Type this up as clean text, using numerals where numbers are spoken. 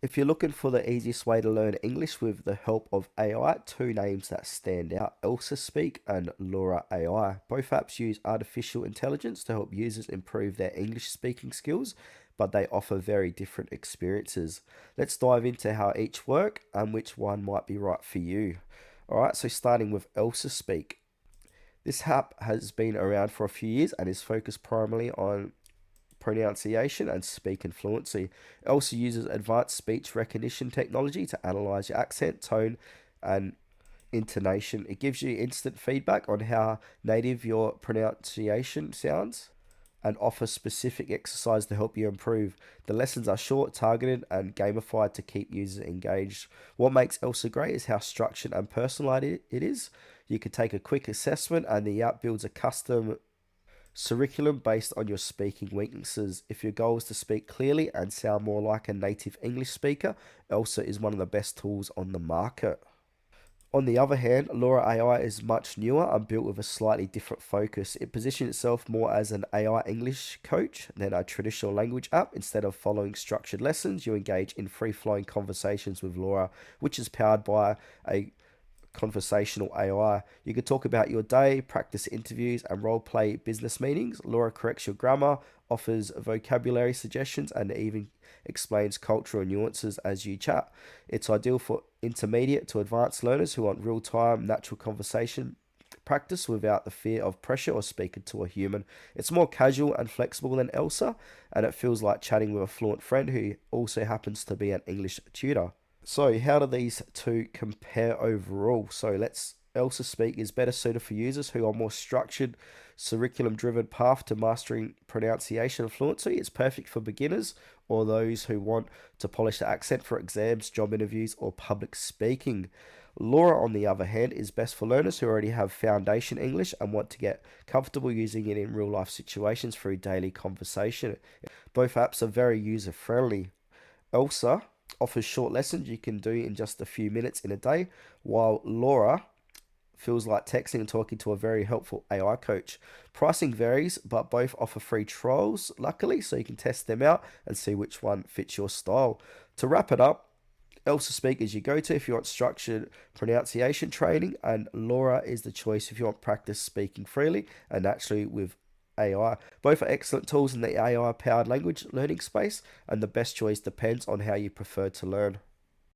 If you're looking for the easiest way to learn English with the help of AI, two names that stand out, Elsa Speak and Loora AI. Both apps use artificial intelligence to help users improve their English speaking skills, but they offer very different experiences. Let's dive into how each work and which one might be right for you. Alright, so starting with Elsa Speak. This app has been around for a few years and is focused primarily on pronunciation and speaking fluency. It also uses advanced speech recognition technology to analyze your accent, tone, and intonation. It gives you instant feedback on how native your pronunciation sounds and offers specific exercise to help you improve. The lessons are short, targeted, and gamified to keep users engaged. What makes Elsa great is how structured and personalized it is. You can take a quick assessment, and the app builds a custom curriculum based on your speaking weaknesses. If your goal is to speak clearly and sound more like a native English speaker, Elsa is one of the best tools on the market. On the other hand, Loora AI is much newer and built with a slightly different focus. It positions itself more as an AI English coach than a traditional language app. Instead of following structured lessons, you engage in free flowing conversations with Loora, which is powered by a conversational AI. You could talk about your day, practice interviews, and role play business meetings. Laura corrects your grammar, offers vocabulary suggestions, and even explains cultural nuances as you chat. It's ideal for intermediate to advanced learners who want real time, natural conversation practice without the fear of pressure or speaking to a human. It's more casual and flexible than Elsa, and it feels like chatting with a fluent friend who also happens to be an English tutor. So, how do these two compare overall? So, let's Elsa Speak is better suited for users who are more structured, curriculum driven path to mastering pronunciation and fluency. It's perfect for beginners or those who want to polish the accent for exams, job interviews, or public speaking. Laura, on the other hand, is best for learners who already have foundation English and want to get comfortable using it in real life situations through daily conversation. Both apps are very user friendly. Elsa offers short lessons you can do in just a few minutes in a day, while Laura feels like texting and talking to a very helpful AI coach. Pricing varies, but both offer free trials, luckily, so you can test them out and see which one fits your style. To wrap it up, Elsa Speak is your go-to if you want structured pronunciation training, and Laura is the choice if you want practice speaking freely and naturally with AI. Both are excellent tools in the AI-powered language learning space, and the best choice depends on how you prefer to learn.